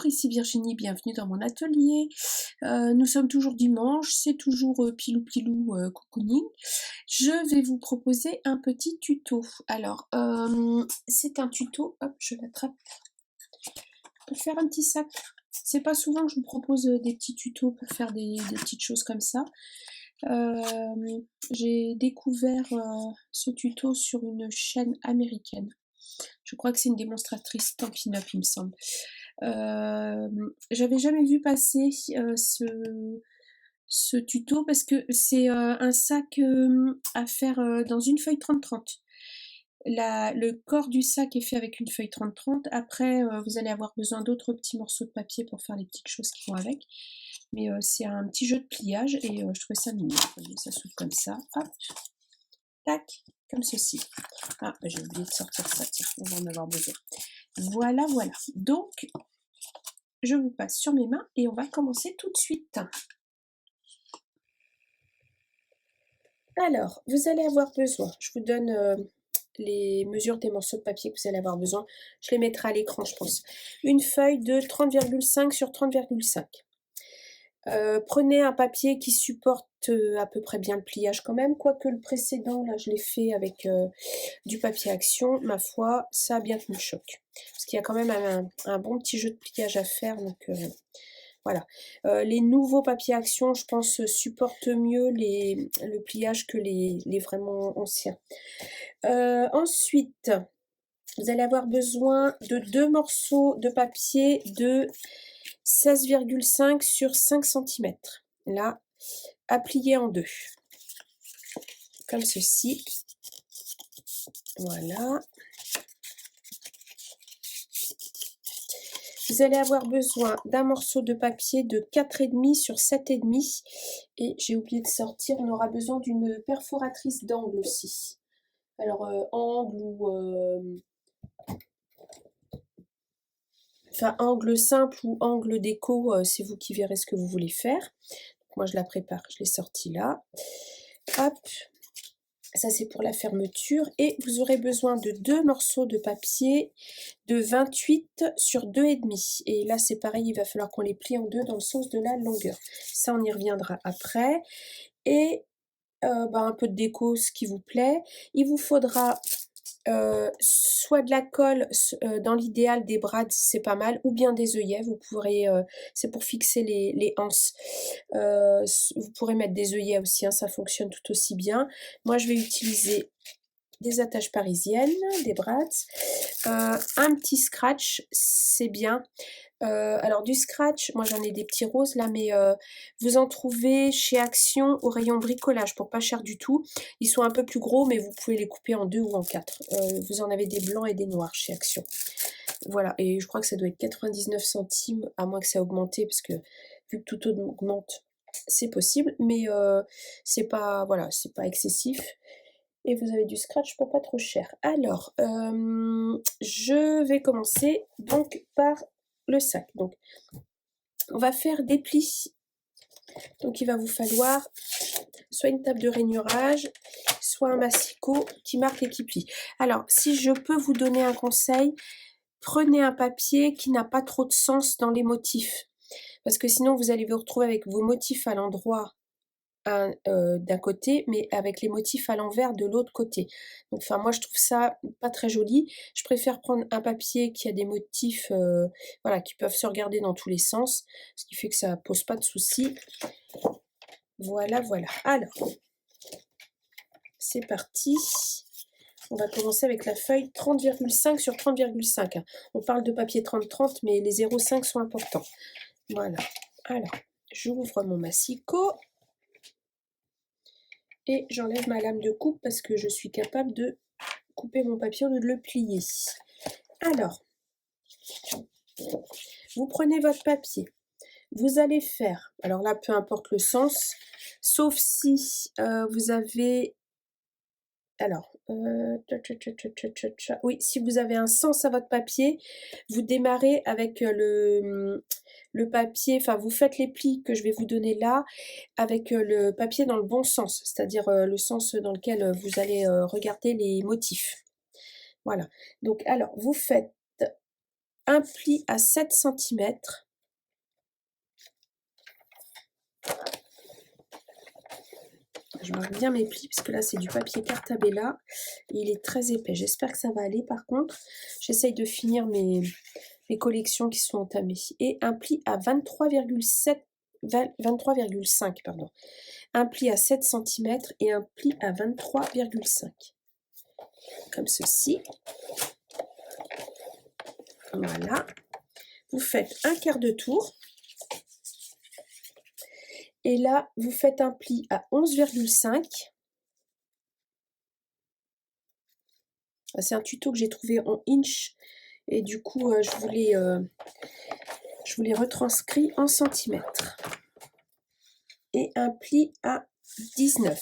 Bonjour, ici Virginie, bienvenue dans mon atelier. Nous sommes toujours dimanche, c'est toujours pilou pilou cocooning. Je vais vous proposer un petit tuto. Alors, c'est un tuto, hop, je l'attrape, pour faire un petit sac. C'est pas souvent que je vous propose des petits tutos pour faire des petites choses comme ça. J'ai découvert ce tuto sur une chaîne américaine. Je crois que c'est une démonstratrice Stampin' Up, il me semble. J'avais jamais vu passer ce tuto parce que c'est un sac à faire dans une feuille 30-30. Le corps du sac est fait avec une feuille 30-30. Après, vous allez avoir besoin d'autres petits morceaux de papier pour faire les petites choses qui vont avec. Mais c'est un petit jeu de pliage et je trouvais ça mignon. Vous voyez, ça s'ouvre comme ça. Hop, tac, comme ceci. Ah, j'ai oublié de sortir ça, tiens, on va en avoir besoin. Voilà, voilà. Donc, je vous passe sur mes mains et on va commencer tout de suite. Alors, vous allez avoir besoin, je vous donne les mesures des morceaux de papier que vous allez avoir besoin. Je les mettrai à l'écran, je pense. Une feuille de 30,5 sur 30,5. Prenez un papier qui supporte à peu près bien le pliage quand même, quoique le précédent, là, je l'ai fait avec du papier action. Ma foi, ça a bien tenu le choc. Parce qu'il y a quand même un bon petit jeu de pliage à faire, donc voilà. Les nouveaux papiers action, je pense, supportent mieux le pliage que les vraiment anciens. Ensuite, vous allez avoir besoin de 2 morceaux de papier de 16,5 sur 5 cm. Là, à plier en deux. Comme ceci. Voilà. Vous allez avoir besoin d'un morceau de papier de 4,5 sur 7,5. Et j'ai oublié de sortir, on aura besoin d'une perforatrice d'angle aussi. Alors, angle ou... Enfin, angle simple ou angle déco, c'est vous qui verrez ce que vous voulez faire. Moi, je la prépare, je l'ai sortie là. Hop, ça c'est pour la fermeture. Et vous aurez besoin de 2 morceaux de papier de 28 sur 2,5. Et là, c'est pareil, il va falloir qu'on les plie en deux dans le sens de la longueur. Ça, on y reviendra après. Et un peu de déco, ce qui vous plaît. Il vous faudra... soit de la colle, dans l'idéal des brades, c'est pas mal, ou bien des œillets, vous pourrez, c'est pour fixer les anses, vous pourrez mettre des œillets aussi, hein, ça fonctionne tout aussi bien. Moi je vais utiliser des attaches parisiennes, des brades, un petit scratch, c'est bien. Alors du scratch, moi j'en ai des petits roses là, mais vous en trouvez chez Action au rayon bricolage pour pas cher du tout. Ils sont un peu plus gros, mais vous pouvez les couper en 2 ou en 4. Vous en avez des blancs et des noirs chez Action. Voilà, et je crois que ça doit être 99 centimes, à moins que ça ait augmenté, parce que vu que tout augmente, c'est possible, mais c'est pas, voilà, c'est pas excessif. Et vous avez du scratch pour pas trop cher. Alors, je vais commencer donc par le sac. Donc, on va faire des plis. Donc, il va vous falloir soit une table de rainurage, soit un massicot qui marque et qui plie. Alors, si je peux vous donner un conseil, prenez un papier qui n'a pas trop de sens dans les motifs. Parce que sinon, vous allez vous retrouver avec vos motifs à l'endroit d'un côté, mais avec les motifs à l'envers de l'autre côté. Donc, enfin, moi, je trouve ça pas très joli. Je préfère prendre un papier qui a des motifs, voilà, qui peuvent se regarder dans tous les sens, ce qui fait que ça pose pas de soucis. Voilà, voilà. Alors, c'est parti. On va commencer avec la feuille 30,5 sur 30,5. On parle de papier 30-30, mais les 0,5 sont importants. Voilà. Alors, j'ouvre mon massicot. Et j'enlève ma lame de coupe parce que je suis capable de couper mon papier au lieu de le plier. Alors, vous prenez votre papier. Vous allez faire, alors là, peu importe le sens, sauf si vous avez... Alors, oui, si vous avez un sens à votre papier, vous démarrez avec le papier, enfin vous faites les plis que je vais vous donner là, avec le papier dans le bon sens, c'est-à-dire le sens dans lequel vous allez regarder les motifs. Voilà, donc alors vous faites un pli à 7 cm. Je marque bien mes plis puisque là c'est du papier Cartabella et il est très épais. J'espère que ça va aller. Par contre, j'essaye de finir mes collections qui sont entamées. Et un pli à 23,5 pardon. Un pli à 7 cm et un pli à 23,5. Comme ceci. Voilà. Vous faites un quart de tour. Et là, vous faites un pli à 11,5. C'est un tuto que j'ai trouvé en inch. Et du coup, je vous l'ai retranscrit en centimètres. Et un pli à 19.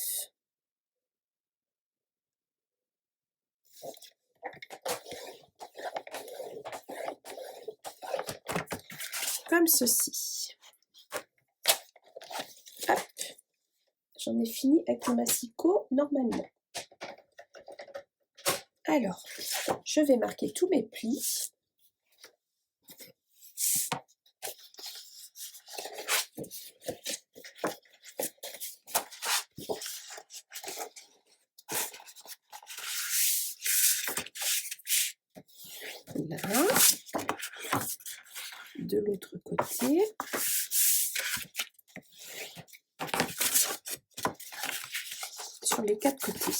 Comme ceci. Hop. J'en ai fini avec le massicot normalement. Alors, je vais marquer tous mes plis. Là. De l'autre côté. Sur les 4 côtés.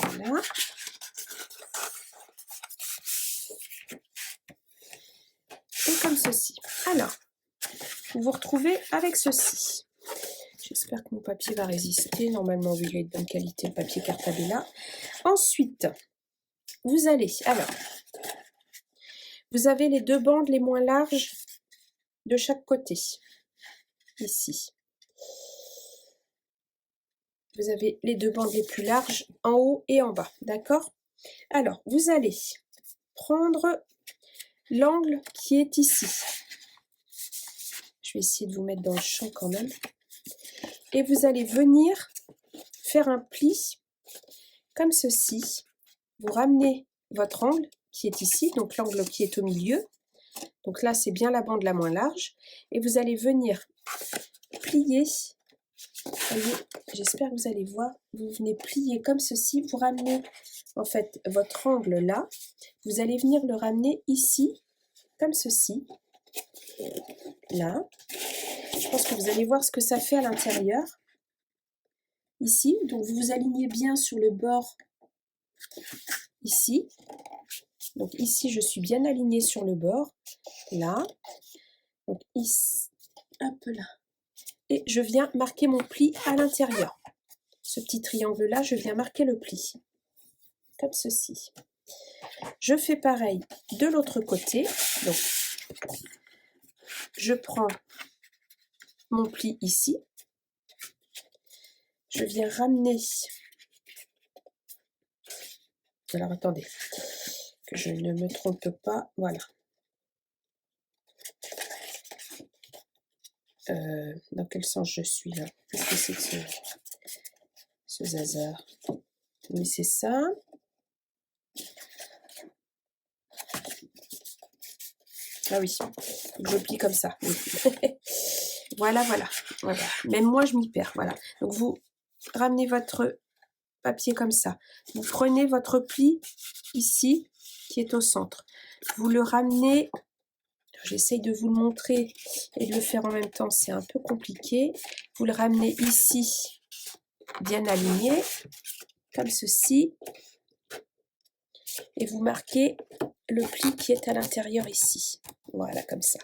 Voilà. Et comme ceci. Alors, vous vous retrouvez avec ceci. J'espère que mon papier va résister. Normalement, oui, il est de bonne qualité, le papier Cartabella. Ensuite, vous allez... Alors, vous avez les 2 bandes les moins larges de chaque côté. Ici. Vous avez les 2 bandes les plus larges en haut et en bas. D'accord? Alors, vous allez prendre l'angle qui est ici. Je vais essayer de vous mettre dans le champ quand même. Et vous allez venir faire un pli comme ceci. Vous ramenez votre angle qui est ici, donc l'angle qui est au milieu. Donc là, c'est bien la bande la moins large. Et vous allez venir plier. Voyez, j'espère que vous allez voir. Vous venez plier comme ceci. Vous ramenez en fait votre angle là. Vous allez venir le ramener ici, comme ceci. Là. Je pense que vous allez voir ce que ça fait à l'intérieur. Ici, donc vous vous alignez bien sur le bord ici. Donc ici, je suis bien alignée sur le bord. Là. Donc ici, un peu là. Et je viens marquer mon pli à l'intérieur. Ce petit triangle-là, je viens marquer le pli. Comme ceci. Je fais pareil de l'autre côté. Donc, je prends mon pli ici. Je viens ramener. Alors, attendez. Que je ne me trompe pas. Voilà. Dans quel sens je suis là? Qu'est-ce que c'est que ce zazard? Mais c'est ça. Ah oui, je plie comme ça. Voilà, voilà, voilà. Même moi, je m'y perds. Voilà. Donc, vous ramenez votre papier comme ça. Vous prenez votre pli ici, qui est au centre. Vous le ramenez. J'essaye de vous le montrer et de le faire en même temps. C'est un peu compliqué. Vous le ramenez ici, bien aligné, comme ceci. Et vous marquez le pli qui est à l'intérieur ici. Voilà, comme ça.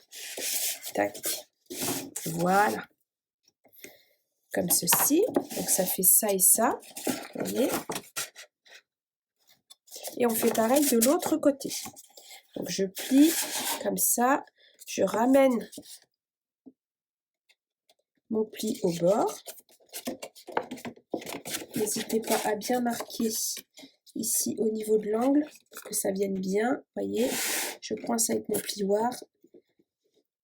Tac. Voilà. Comme ceci. Donc, ça fait ça et ça. Vous voyez? Et on fait pareil de l'autre côté. Donc, je plie comme ça. Je ramène mon pli au bord. N'hésitez pas à bien marquer ici au niveau de l'angle pour que ça vienne bien. Voyez, je prends ça avec mon plioir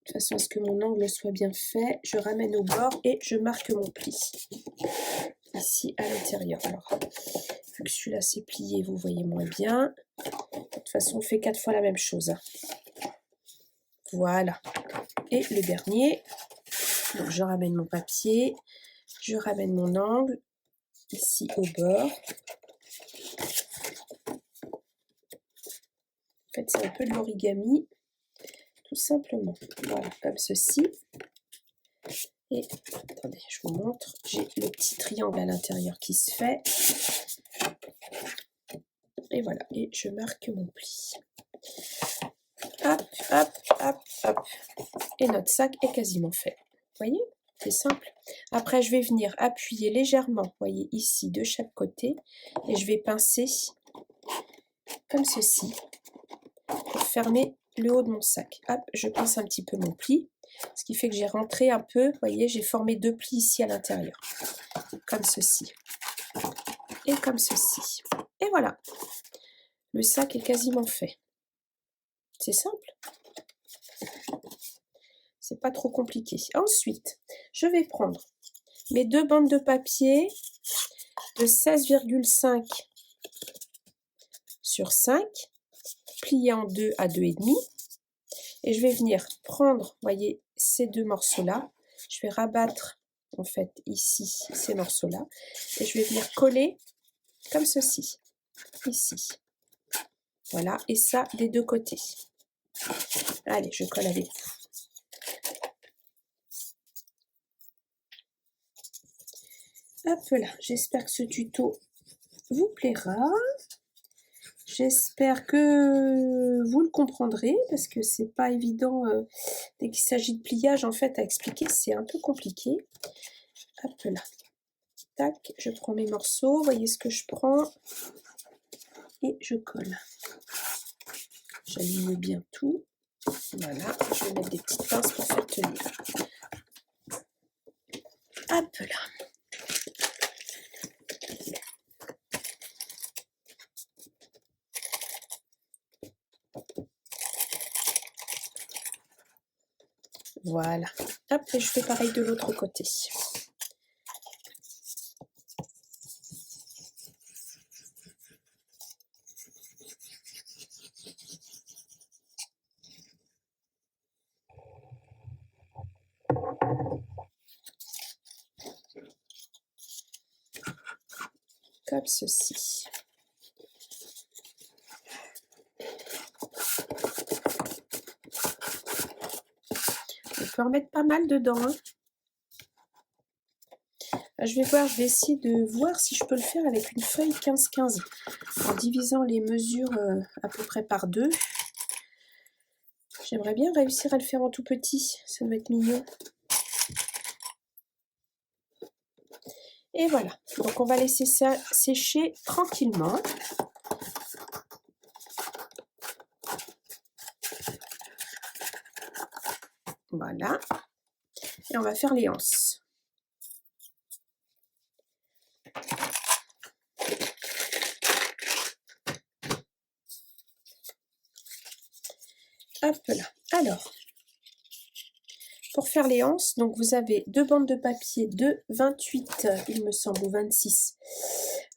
de façon à ce que mon angle soit bien fait. Je ramène au bord et je marque mon pli ici à l'intérieur. Alors, Vu que celui-là c'est plié, vous voyez moins bien. De toute façon, on fait 4 fois la même chose. Hein. Voilà. Et le dernier. Donc, je ramène mon papier. Je ramène mon angle. Ici au bord. En fait, c'est un peu de l'origami. Tout simplement. Voilà, comme ceci. Et, attendez, je vous montre. J'ai le petit triangle à l'intérieur qui se fait. Et voilà, et je marque mon pli. Hop, hop, hop, hop. Et notre sac est quasiment fait. Vous voyez, c'est simple. Après, je vais venir appuyer légèrement, vous voyez, ici, de chaque côté. Et je vais pincer comme ceci pour fermer le haut de mon sac. Hop, je pince un petit peu mon pli. Ce qui fait que j'ai rentré un peu, vous voyez, j'ai formé 2 plis ici à l'intérieur. Comme ceci. Et comme ceci. Et voilà. Le sac est quasiment fait. C'est simple. C'est pas trop compliqué. Ensuite, je vais prendre mes 2 bandes de papier de 16,5 sur 5, pliées en 2 à 2,5. Et je vais venir prendre, vous voyez, ces 2 morceaux-là. Je vais rabattre, en fait, ici, ces morceaux-là. Et je vais venir coller comme ceci, ici. Voilà, et ça des 2 côtés. Allez, je colle avec vous. Hop là, j'espère que ce tuto vous plaira. J'espère que vous le comprendrez parce que c'est pas évident dès qu'il s'agit de pliage en fait à expliquer, c'est un peu compliqué. Hop là, tac, je prends mes morceaux, vous voyez ce que je prends et je colle. J'aligne bien tout. Voilà, je vais mettre des petites pinces pour faire tenir. Hop là. Voilà. Hop, et je fais pareil de l'autre côté. Comme ceci. On peut en mettre pas mal dedans. Hein. Je vais essayer de voir si je peux le faire avec une feuille 15-15 en divisant les mesures à peu près par 2. J'aimerais bien réussir à le faire en tout petit, ça doit être mignon. Et voilà, donc on va laisser ça sécher tranquillement. Voilà, et on va faire les anses. Hop là, alors, pour faire les anses, donc vous avez 2 bandes de papier de 28, il me semble, ou 26.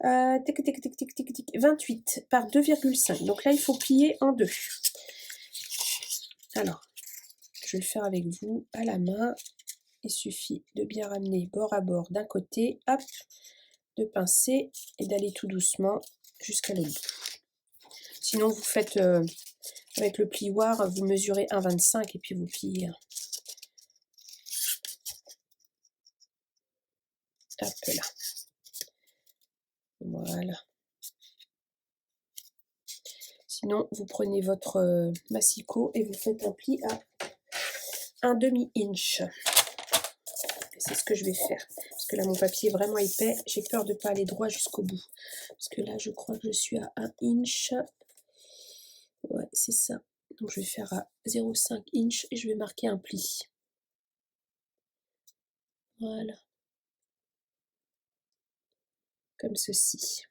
28 par 2,5. Donc là, il faut plier en 2. Alors, je vais le faire avec vous à la main. Il suffit de bien ramener bord à bord d'un côté, hop, de pincer et d'aller tout doucement jusqu'à l'autre bout. Sinon, vous faites avec le plioir, vous mesurez 1,25 et puis vous pliez. Hop là. Voilà. Sinon, vous prenez votre massicot et vous faites un pli à 1/2 inch. C'est ce que je vais faire. Parce que là, mon papier est vraiment épais. J'ai peur de ne pas aller droit jusqu'au bout. Parce que là, je crois que je suis à 1 inch. Ouais, c'est ça. Donc, je vais faire à 0,5 inch et je vais marquer un pli. Voilà. Comme ceci.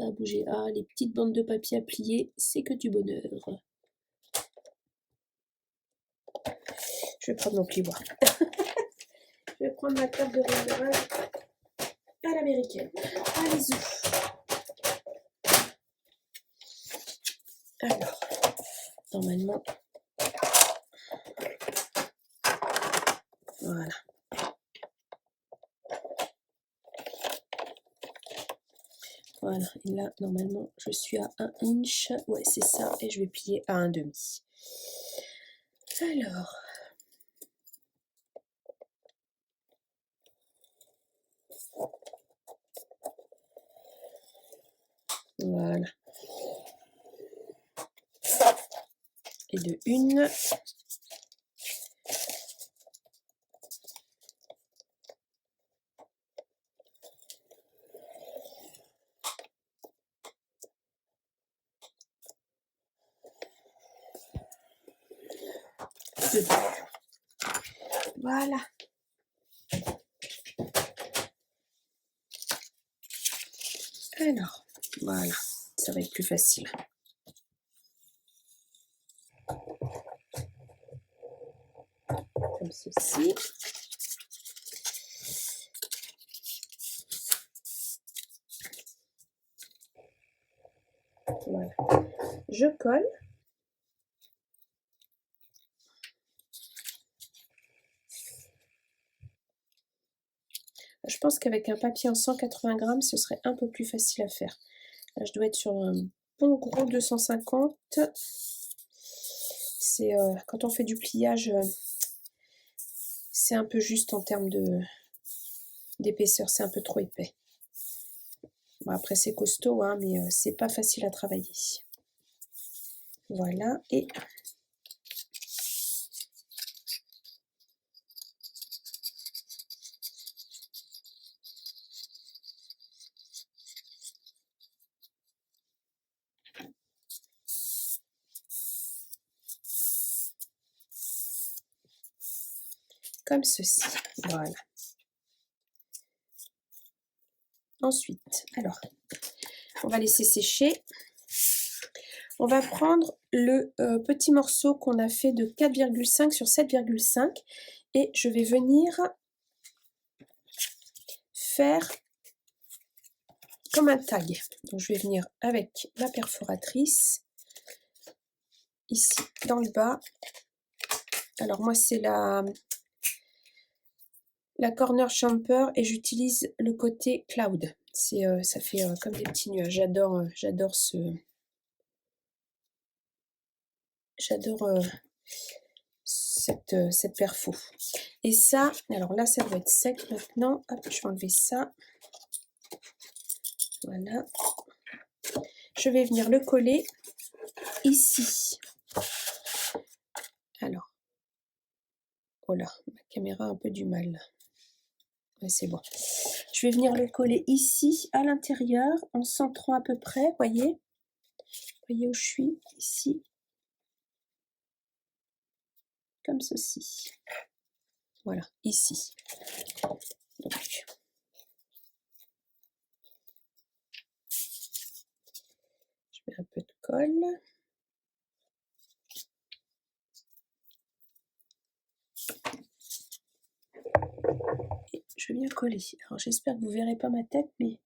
ça a bougé. Ah, les petites bandes de papier à plier, c'est que du bonheur. Je vais prendre mon plioir. Je vais prendre ma table de réglage à l'américaine. Allez-y. Alors, normalement, voilà. Voilà, et là, normalement, je suis à 1 inch. Ouais, c'est ça, et je vais plier à 1,5. Alors, voilà. Et de une. De deux. Voilà. Alors, voilà, ça va être plus facile. Comme ceci. Voilà. Je colle. Je pense qu'avec un papier en 180 grammes, ce serait un peu plus facile à faire. Là, je dois être sur un bon gros 250. C'est quand on fait du pliage, c'est un peu juste en termes d'épaisseur, c'est un peu trop épais. Bon, après, c'est costaud, hein, mais c'est pas facile à travailler. Voilà, et comme ceci. Voilà. Ensuite, alors, on va laisser sécher. On va prendre le petit morceau qu'on a fait de 4,5 sur 7,5 et je vais venir faire comme un tag. Donc je vais venir avec ma perforatrice ici dans le bas. Alors moi c'est la Corner Champer et j'utilise le côté cloud. Ça fait comme des petits nuages. J'adore cette perfo. Et ça, alors là ça doit être sec maintenant. Hop, je vais enlever ça. Voilà. Je vais venir le coller ici. Alors, oh là, ma caméra a un peu du mal. Ouais, c'est bon. Je vais venir le coller ici, à l'intérieur, en centrant à peu près, voyez où je suis, ici, comme ceci. Voilà, ici. Donc, je mets un peu de colle. Et je viens coller. Alors, j'espère que vous ne verrez pas ma tête, mais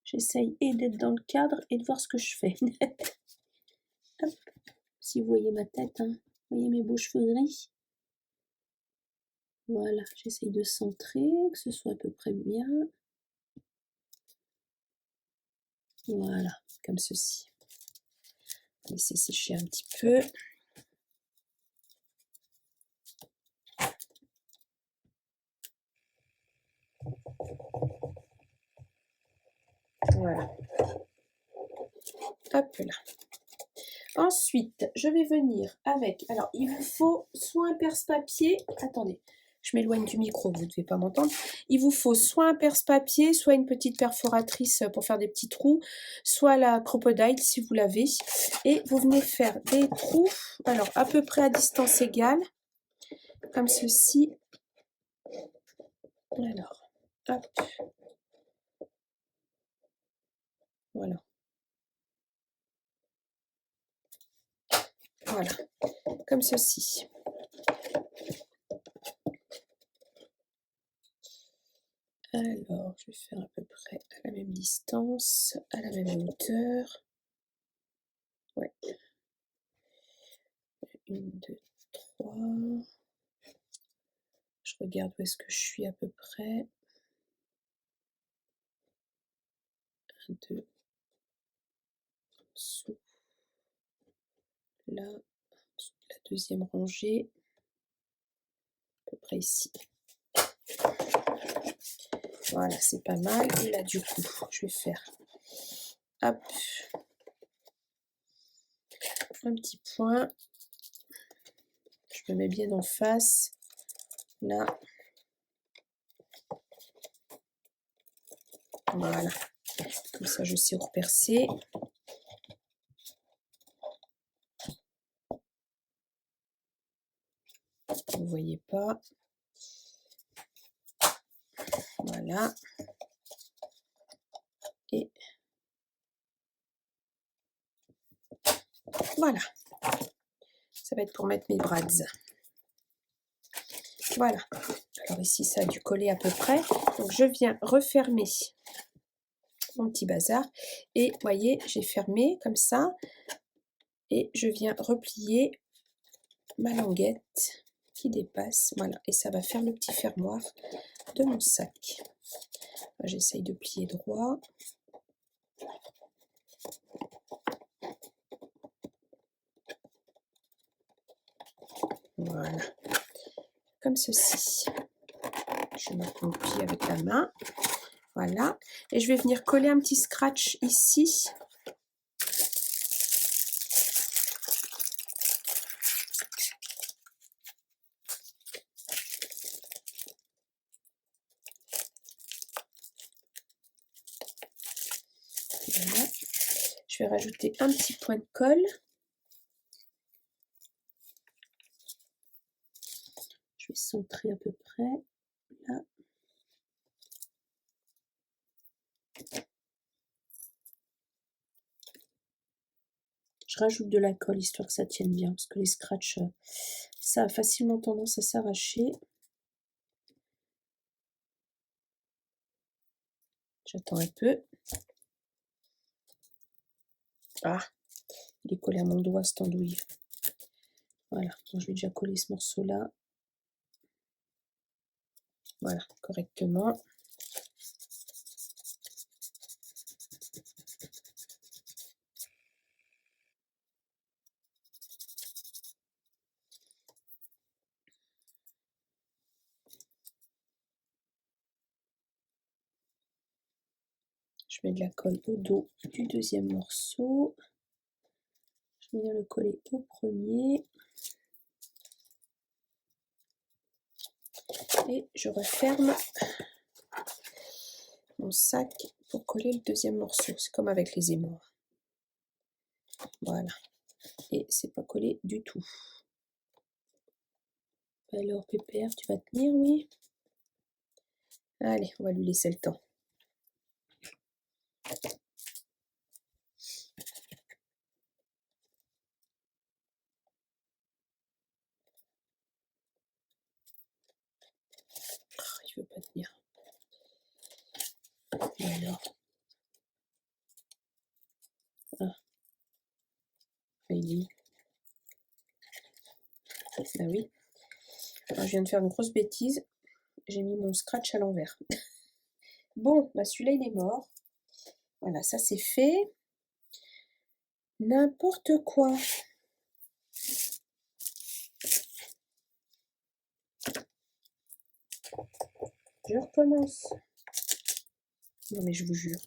j'essaye et d'être dans le cadre et de voir ce que je fais. Hop. Si vous voyez ma tête, hein. Vous voyez mes beaux cheveux gris. Voilà, j'essaye de centrer, que ce soit à peu près bien. Voilà, comme ceci. Laisser sécher un petit peu. Voilà. Hop là. Ensuite, je vais venir avec... Alors, il vous faut soit un perce-papier... Attendez, je m'éloigne du micro, vous ne devez pas m'entendre. Il vous faut soit un perce-papier, soit une petite perforatrice pour faire des petits trous, soit la Crocodile si vous l'avez. Et vous venez faire des trous, alors à peu près à distance égale, comme ceci. Alors, hop. Voilà. Voilà, comme ceci. Alors, je vais faire à peu près à la même distance, à la même hauteur. Ouais. 1, 2, 3. Je regarde où est-ce que je suis à peu près. 1, 2, sous là, sous la deuxième rangée, à peu près ici. Voilà, c'est pas mal. Et là, du coup, je vais faire, hop, un petit point. Je me mets bien en face. Là, voilà. Comme ça, je sais où repercer. Vous voyez pas. Voilà. Et voilà. Ça va être pour mettre mes brads. Voilà. Alors ici, ça a dû coller à peu près. Donc, je viens refermer mon petit bazar. Et vous voyez, j'ai fermé comme ça. Et je viens replier ma languette qui dépasse. Voilà. Et ça va faire le petit fermoir de mon sac. J'essaye de plier droit. Voilà. Comme ceci. Je maintenant plie avec la main. Voilà. Et je vais venir coller un petit scratch ici. Voilà. Je vais rajouter un petit point de colle. Je vais centrer à peu près. Là. Je rajoute de la colle histoire que ça tienne bien, parce que les scratchs, ça a facilement tendance à s'arracher. J'attends un peu. Ah, il est collé à mon doigt cette andouille. Voilà, donc je vais déjà coller ce morceau-là. Voilà, correctement. Je mets de la colle au dos du deuxième morceau. Je viens le coller au premier. Et je referme mon sac pour coller le deuxième morceau. C'est comme avec les aimants. Voilà. Et c'est pas collé du tout. Alors, Pépère, tu vas tenir, oui? Allez, on va lui laisser le temps. Oh, il veut pas tenir. Alors. Ah. Il est. Ah oui. Alors, je viens de faire une grosse bêtise. J'ai mis mon scratch à l'envers. Bon, bah celui-là, il est mort. Voilà, ça c'est fait. N'importe quoi. Je recommence. Non mais je vous jure.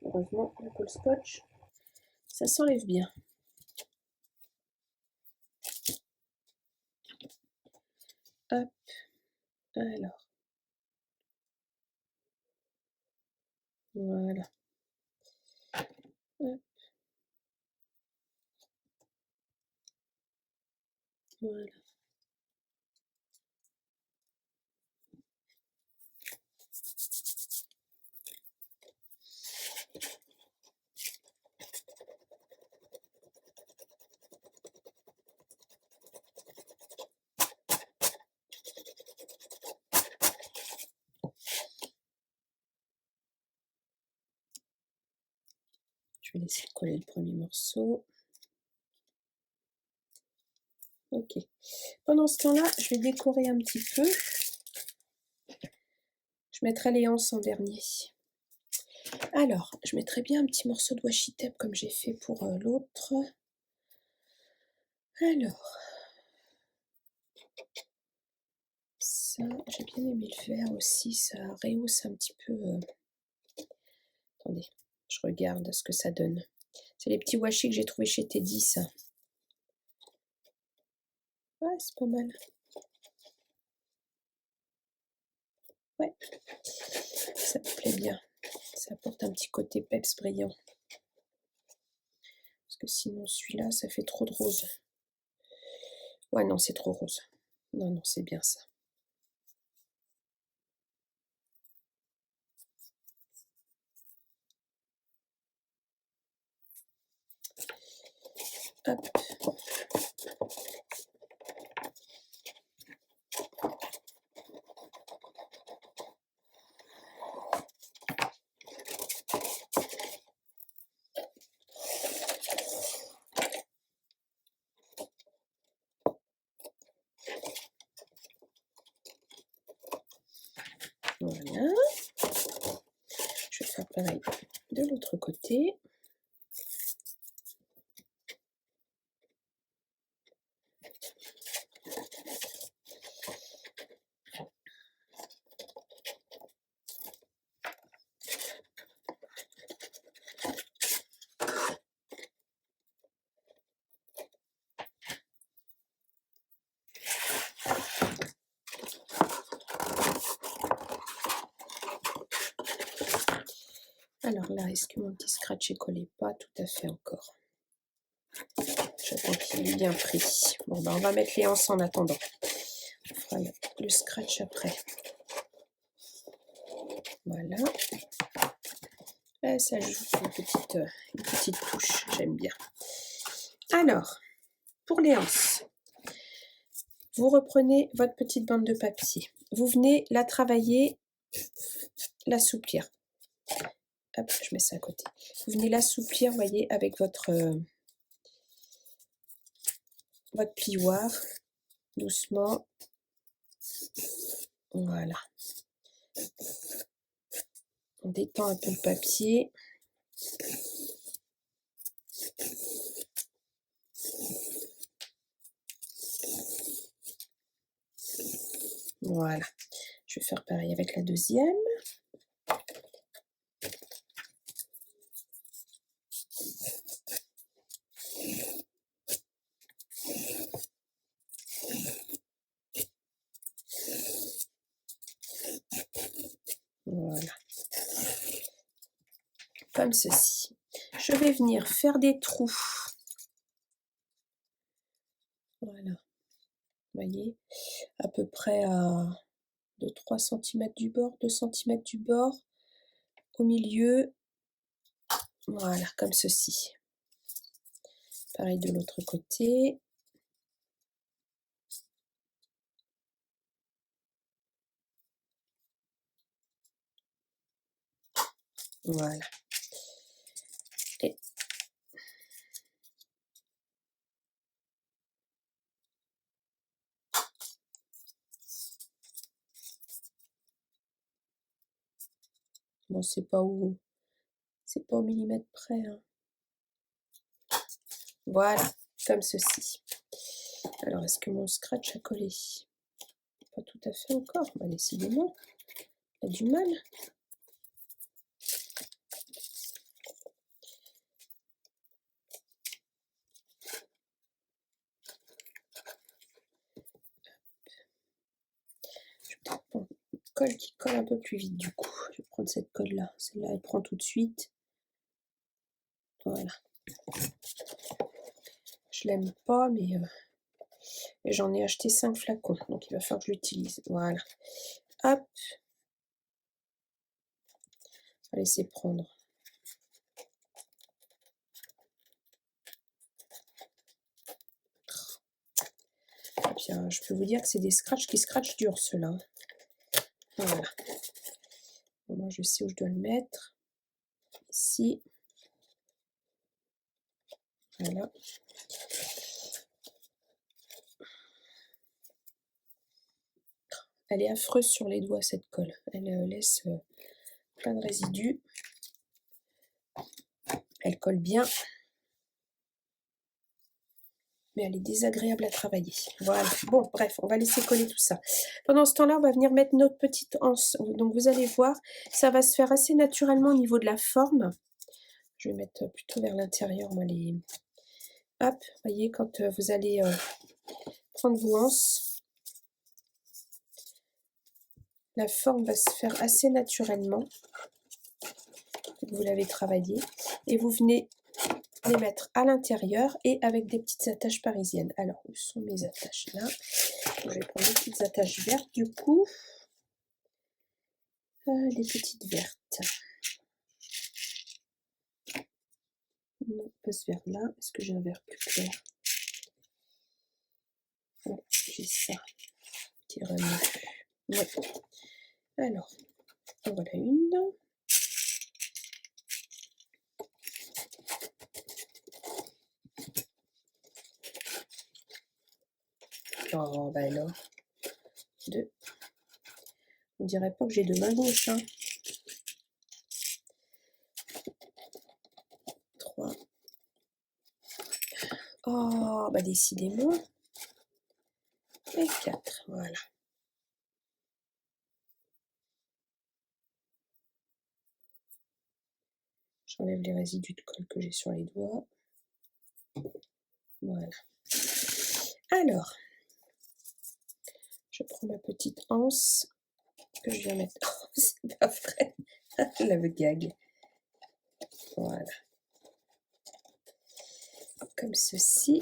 Heureusement, le scotch, ça s'enlève bien. Hop. Alors. Voilà. Hop. Voilà. Je vais laisser coller le premier morceau. Ok. Pendant ce temps-là, je vais décorer un petit peu. Je mettrai les anses en dernier. Alors, je mettrai bien un petit morceau de washi tape comme j'ai fait pour l'autre. Alors, ça, j'ai bien aimé le faire aussi. Ça rehausse un petit peu. Attendez, je regarde ce que ça donne. C'est les petits washi que j'ai trouvé chez Teddy, ça. Ouais, c'est pas mal. Ouais, ça me plaît bien. Ça apporte un petit côté peps brillant. Parce que sinon, celui-là, ça fait trop de rose. Ouais, non, c'est trop rose. Non, non, c'est bien ça. Hop. Voilà. Je vais faire pareil de l'autre côté. Alors là, est-ce que mon petit scratch est collé? Pas tout à fait encore. J'attends qu'il ait bien pris. Bon, ben, on va mettre les anses en attendant. On fera le scratch après. Voilà. Et ça ajoute une petite touche, j'aime bien. Alors, pour les anses, vous reprenez votre petite bande de papier. Vous venez la travailler, l'assouplir. Hop, je mets ça à côté. Vous venez l'assouplir, vous voyez, avec votre plioir, doucement. Voilà. On détend un peu le papier. Voilà. Je vais faire pareil avec la deuxième. Voilà. Comme ceci. Je vais venir faire des trous. Voilà. Vous voyez, à peu près à 3 cm du bord, 2 cm du bord, au milieu. Voilà, comme ceci. Pareil de l'autre côté. Voilà. Et bon, c'est pas au millimètre près, hein. Voilà, comme ceci. Alors, est-ce que mon scratch a collé? Pas tout à fait encore. Bah, décidément, il a du mal. Je vais peut-être prendre une colle qui colle un peu plus vite du coup. Je vais prendre cette colle-là. Celle-là, elle prend tout de suite. Voilà. Je l'aime pas, mais Et j'en ai acheté 5 flacons, donc il va falloir que je l'utilise. Voilà. Hop. On va laisser prendre. Et puis, je peux vous dire que c'est des scratchs qui scratchent dur, ceux-là. Voilà. Bon, moi, je sais où je dois le mettre. Ici. Voilà. Elle est affreuse sur les doigts, cette colle. Elle laisse plein de résidus. Elle colle bien. Mais elle est désagréable à travailler. Voilà. Bon, bref, on va laisser coller tout ça. Pendant ce temps-là, on va venir mettre notre petite anse. Donc, vous allez voir, ça va se faire assez naturellement au niveau de la forme. Je vais mettre plutôt vers l'intérieur, moi, les... Hop, vous voyez, quand vous allez prendre vos anses, la forme va se faire assez naturellement. Vous l'avez travaillé. Et vous venez les mettre à l'intérieur et avec des petites attaches parisiennes. Alors, où sont mes attaches là? Je vais prendre des petites attaches vertes du coup. Des petites vertes. Non, pas ce vert là. Est-ce que j'ai un vert plus clair? Ouais, j'ai ça. Petit remue. Ouais. Alors, voilà une. Oh, bah alors. 2. On dirait pas que j'ai de main gauche, hein. 3. Oh, bah décidément. Et 4, voilà. J'enlève les résidus de colle que j'ai sur les doigts. Voilà. Alors, je prends ma petite anse que je viens mettre. Oh, c'est pas vrai. La gag. Voilà. Comme ceci.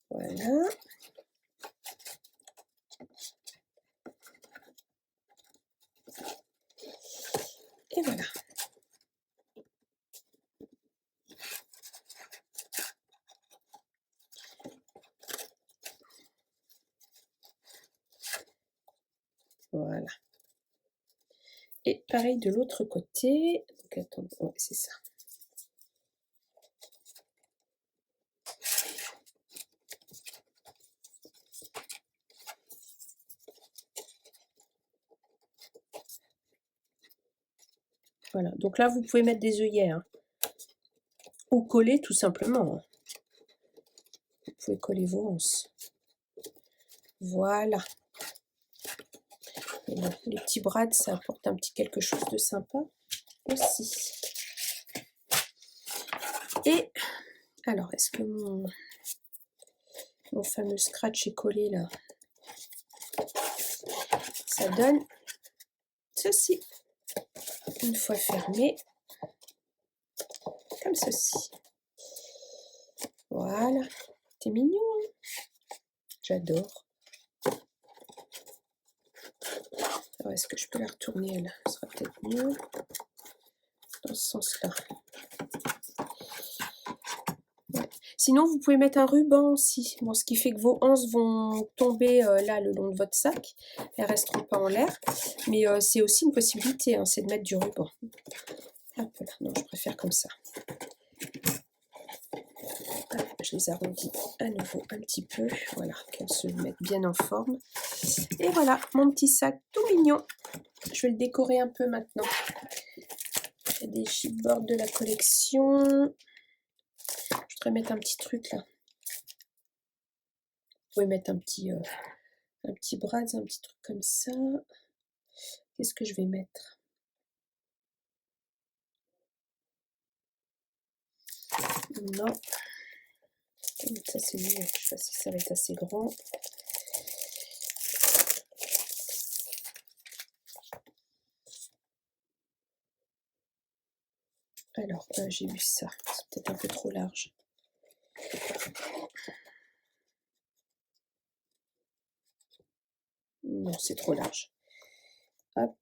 Voilà. Et voilà. Voilà. Et pareil de l'autre côté. Donc attendez, ouais, c'est ça. Voilà. Donc là, vous pouvez mettre des œillets. Hein. Ou coller tout simplement. Hein. Vous pouvez coller vos anses. Voilà. Et bon, les petits brades, ça apporte un petit quelque chose de sympa aussi. Et alors, est-ce que mon fameux scratch est collé là? Ça donne ceci. Une fois fermé, comme ceci. Voilà. C'est mignon, hein? J'adore. Alors, est-ce que je peux la retourner, elle? Ce sera peut-être mieux dans ce sens-là. Ouais. Sinon, vous pouvez mettre un ruban aussi. Bon, ce qui fait que vos anses vont tomber là, le long de votre sac. Elles ne resteront pas en l'air. Mais c'est aussi une possibilité, hein, c'est de mettre du ruban. Hop là. Non, je préfère comme ça. Hop, je les arrondis à nouveau un petit peu. Voilà, qu'elles se mettent bien en forme. Et voilà, mon petit sac tout mignon. Je vais le décorer un peu maintenant. Il y a des chipboards de la collection. Je voudrais mettre un petit truc là. Vous pouvez mettre un petit brad, un petit truc comme ça. Qu'est-ce que je vais mettre? Non. Ça c'est mieux. Je ne sais pas si ça va être assez grand. Alors, j'ai vu ça. C'est peut-être un peu trop large. Non, c'est trop large. Hop.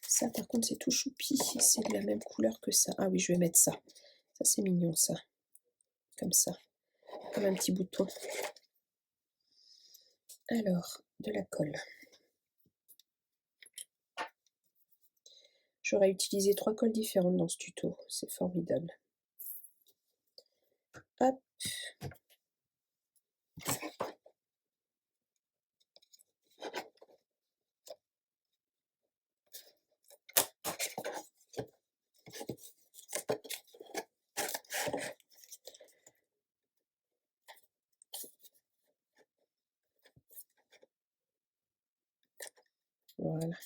Ça, par contre, c'est tout choupi. C'est de la même couleur que ça. Ah oui, je vais mettre ça. Ça, c'est mignon, ça. Comme ça. Comme un petit bouton. Alors, de la colle. J'aurais utilisé 3 colles différentes dans ce tuto. C'est formidable. Hop. Voilà.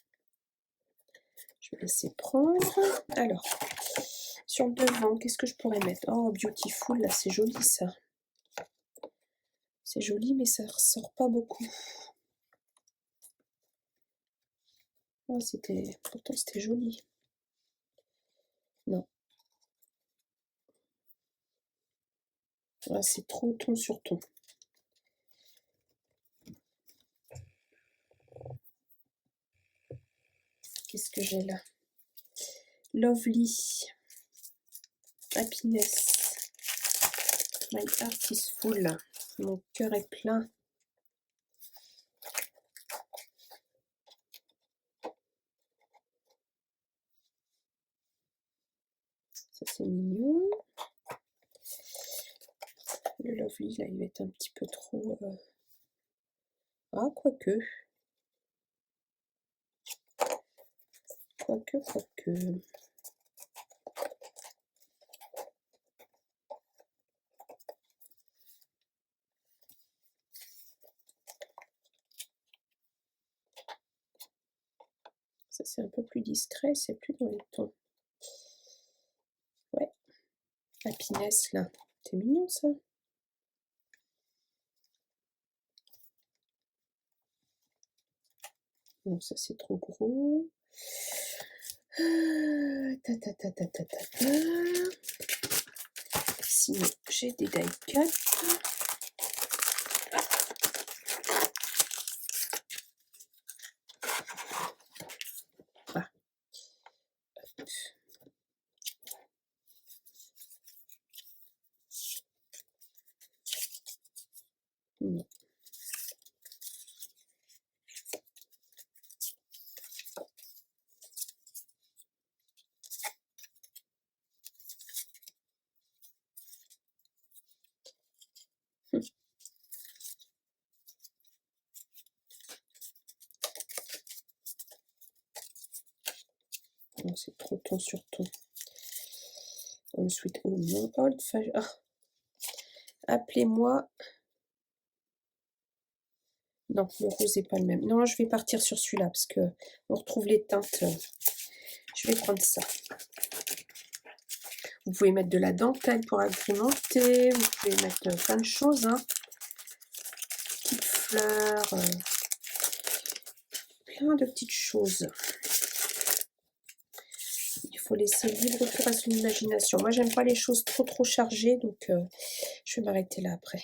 Je vais laisser prendre. Alors, sur le devant, qu'est-ce que je pourrais mettre? Oh, Beautiful, là, c'est joli, ça. C'est joli, mais ça ressort pas beaucoup. Oh, pourtant, c'était joli. Non. Ah, c'est trop ton sur ton. Qu'est-ce que j'ai là? Lovely. Happiness. My heart is full. Mon cœur est plein. Ça, c'est mignon. Le Lovely, là, il va être un petit peu trop... Ah, quoique. Quoique. Ça, c'est un peu plus discret, c'est plus dans les tons. Ouais. Happiness, là. C'est mignon, ça. Non, ça, c'est trop gros. Sinon, j'ai des die cut. Ah. Non. Non, c'est trop ton sur ton. Home Sweet Home, non. Old Fashion. Ah. Appelez-moi. Non, le rose n'est pas le même. Non, je vais partir sur celui-là parce que on retrouve les teintes. Je vais prendre ça. Vous pouvez mettre de la dentelle pour agrémenter. Vous pouvez mettre plein de choses. Hein. Petites fleurs. Plein de petites choses. Il faut laisser libre cours à son imagination. Moi, j'aime pas les choses trop chargées, donc je vais m'arrêter là après.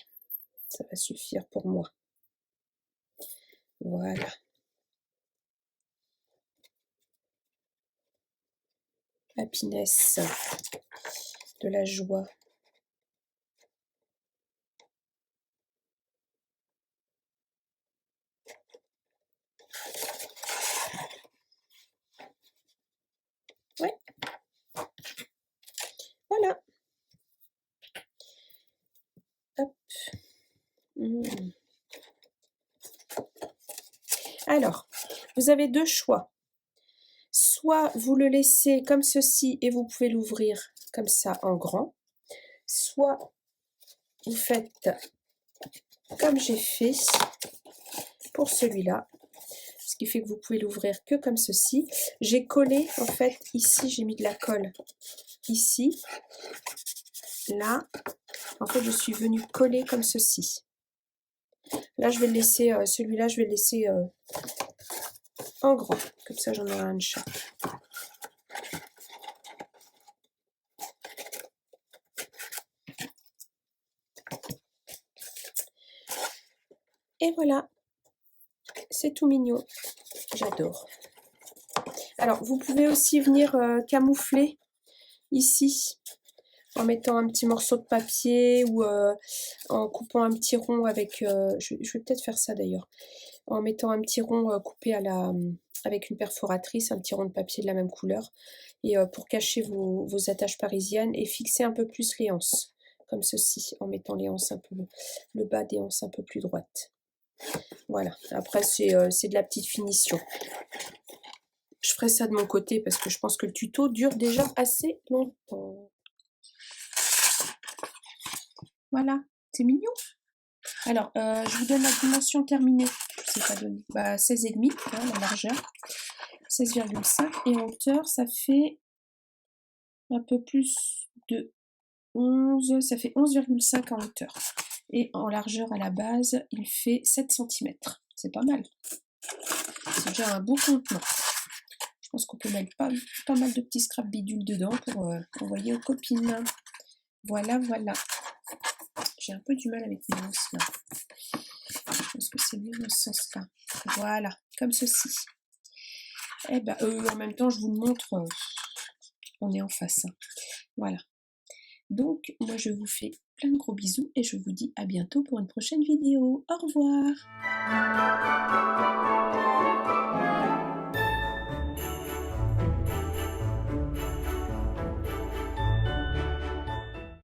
Ça va suffire pour moi. Voilà. Happiness. De la joie. Ouais. Voilà. Hop. Alors, vous avez deux choix. Soit vous le laissez comme ceci et vous pouvez l'ouvrir comme ça en grand. Soit vous faites comme j'ai fait pour celui-là. Ce qui fait que vous pouvez l'ouvrir que comme ceci. J'ai collé, en fait, ici, j'ai mis de la colle. Ici, là, en fait, je suis venue coller comme ceci. Là, je vais le laisser, celui-là, je vais le laisser en grand. Comme ça, j'en aurai un de chaque. Et voilà, c'est tout mignon. J'adore. Alors, vous pouvez aussi venir camoufler ici en mettant un petit morceau de papier ou en coupant un petit rond avec... je vais peut-être faire ça d'ailleurs. En mettant un petit rond coupé avec une perforatrice, un petit rond de papier de la même couleur. Et pour cacher vos attaches parisiennes et fixer un peu plus les anses. Comme ceci, en mettant les anses un peu... le bas des anses un peu plus droite. Voilà. Après, c'est de la petite finition. Je ferai ça de mon côté parce que je pense que le tuto dure déjà assez longtemps. Voilà, c'est mignon. Alors, je vous donne la dimension terminée. Je ne sais pas donner. 16,5, hein, la largeur. 16,5 et en hauteur, ça fait un peu plus de 11. Ça fait 11,5 en hauteur. Et en largeur à la base, il fait 7 cm. C'est pas mal. C'est déjà un beau contenant. Je pense qu'on peut mettre pas mal de petits scraps bidules dedans pour envoyer aux copines. Voilà, voilà. J'ai un peu du mal avec mes anses là. Je pense que c'est mieux dans ce sens-là. Voilà, comme ceci. Eh ben, en même temps, je vous le montre. On est en face. Hein. Voilà. Donc, moi, je vous fais plein de gros bisous et je vous dis à bientôt pour une prochaine vidéo. Au revoir!